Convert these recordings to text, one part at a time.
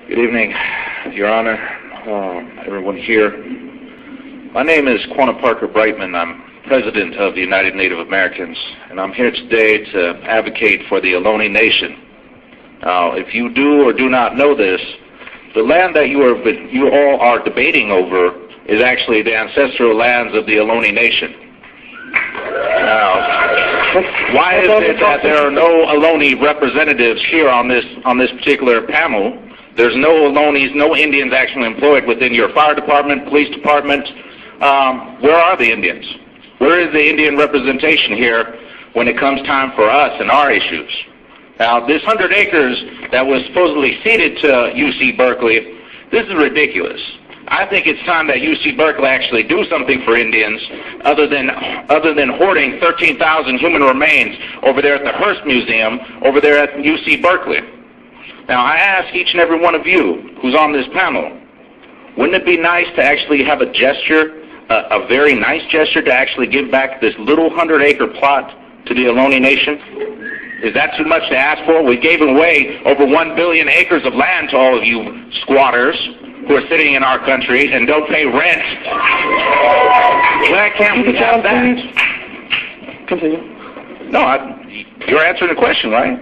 Good evening, Your Honor, everyone here. My name is Quanah Brightman. I'm President of the United Native Americans, and I'm here today to advocate for the Ohlone Nation. Now, if you do or do not know this, the land that you all are debating over is actually the ancestral lands of the Ohlone Nation. Now, why is it that there are no Ohlone representatives here on this particular panel? There's no Ohlones, no Indians actually employed within your fire department, police department. Where are the Indians? Where is the Indian representation here when it comes time for us and our issues? Now, this 100 acres that was supposedly ceded to UC Berkeley, this is ridiculous. I think it's time that UC Berkeley actually do something for Indians other than hoarding 13,000 human remains over there at the Hearst Museum, over there at UC Berkeley. Now, I ask each and every one of you who's on this panel, wouldn't it be nice to actually have a gesture, a very nice gesture to actually give back this little 100-acre plot to the Ohlone Nation? Is that too much to ask for? We gave away over 1 billion acres of land to all of you squatters who are sitting in our country and don't pay rent. Why can't we have that? Continue. No, you're answering the question, right?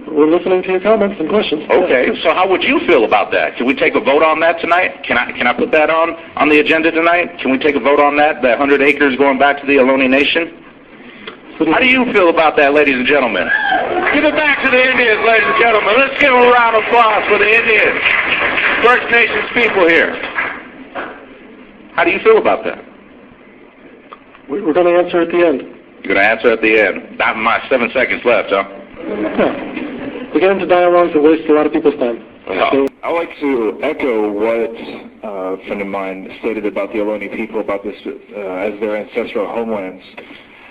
We're listening to your comments and questions. Okay, so how would you feel about that? Can we take a vote on that tonight? Can I put that on the agenda tonight? Can we take a vote on that 100 acres going back to the Ohlone Nation? How do you feel about that, ladies and gentlemen? Give it back to the Indians, ladies and gentlemen. Let's give a round of applause for the Indians, First Nations people here. How do you feel about that? We're going to answer at the end. You're going to answer at the end. Not my 7 seconds left, huh? Yeah. We get into dialogues that waste a lot of people's time. Oh. I'd like to echo what a friend of mine stated about the Ohlone people, about this as their ancestral homelands.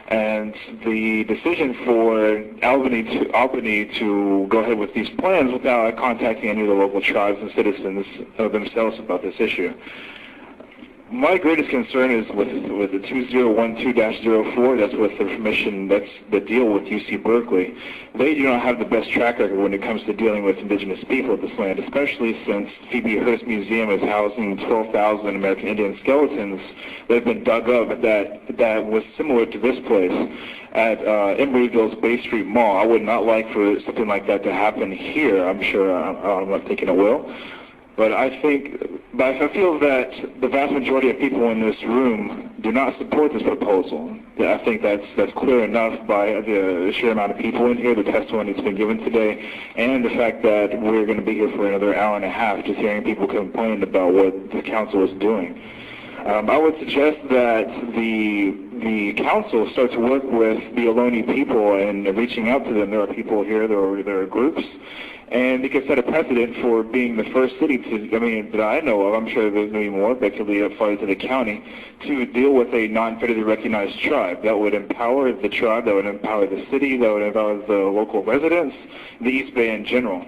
And the decision for Albany to go ahead with these plans without contacting any of the local tribes and citizens themselves about this issue. My greatest concern is with the 2012-04. That's with the permission. That's the deal with UC Berkeley. They do not have the best track record when it comes to dealing with Indigenous people of this land, especially since Phoebe Hearst Museum is housing 12,000 American Indian skeletons that have been dug up that was similar to this place at Embryville's Bay Street Mall. I would not like for something like that to happen here. I'm sure I'm not thinking it will. But I feel that the vast majority of people in this room do not support this proposal. I think that's clear enough by the sheer amount of people in here, the testimony that's been given today, and the fact that we're going to be here for another hour and a half just hearing people complain about what the council is doing. I would suggest that the council start to work with the Ohlone people and reaching out to them. There are people here, there are groups, and they could set a precedent for being the first city that I know of, I'm sure there's going to be more, that could be applied to the county, to deal with a non-federally recognized tribe. That would empower the tribe, that would empower the city, that would empower the local residents, the East Bay in general.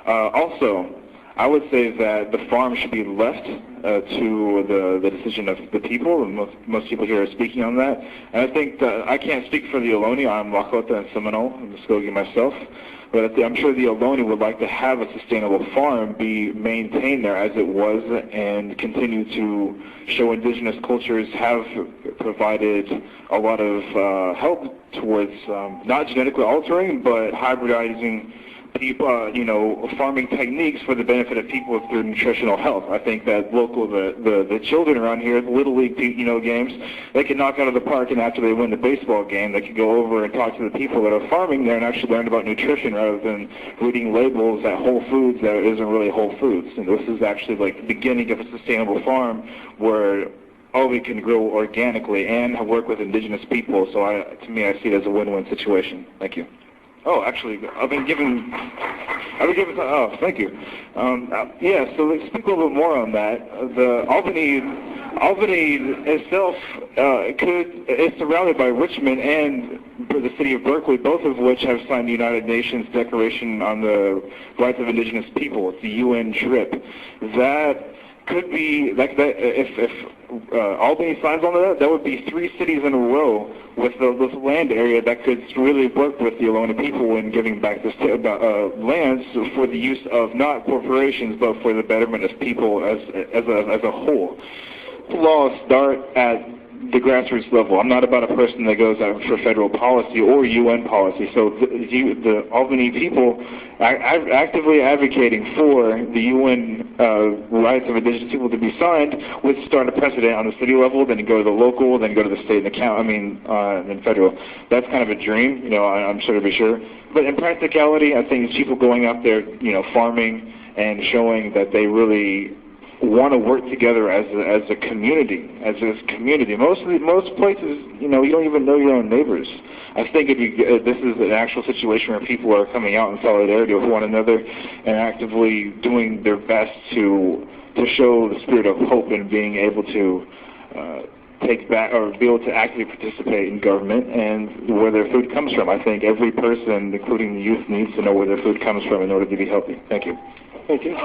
Also, I would say that the farm should be left to the decision of the people, and most people here are speaking on that. And I think that I can't speak for the Ohlone. I'm Lakota and Seminole. I'm Muskogee myself. But I'm sure the Ohlone would like to have a sustainable farm be maintained there as it was and continue to show Indigenous cultures have provided a lot of help towards not genetically altering, but hybridizing people, farming techniques for the benefit of people through nutritional health. I think that the children around here, the Little League, games, they can knock out of the park, and after they win the baseball game, they can go over and talk to the people that are farming there and actually learn about nutrition rather than reading labels at Whole Foods that isn't really Whole Foods. And this is actually like the beginning of a sustainable farm where all we can grow organically and work with Indigenous people. So to me, I see it as a win-win situation. Thank you. Oh, actually, I've been given, oh, thank you. Yeah, so let's speak a little bit more on that. The Albany itself is surrounded by Richmond and the city of Berkeley, both of which have signed the United Nations Declaration on the Rights of Indigenous People. It's the UNDRIP. could be like that. If Albany signs on that, that would be 3 cities in a row with this land area that could really work with the Ohlone people in giving back this lands for the use of not corporations but for the betterment of people as a whole. Laws start at the grassroots level. I'm not about a person that goes out for federal policy or UN policy. So the Albany people are actively advocating for the UN rights of indigenous people to be signed would start a precedent on the city level, then go to the local, then go to the state and the county, then federal. That's kind of a dream, I'm sure to be sure. But in practicality, I think it's people going out there, farming and showing that they really want to work together as a community, Most places, you don't even know your own neighbors. I think this is an actual situation where people are coming out in solidarity with one another and actively doing their best to show the spirit of hope and being able to take back or be able to actively participate in government and where their food comes from. I think every person, including the youth, needs to know where their food comes from in order to be healthy. Thank you. Thank you.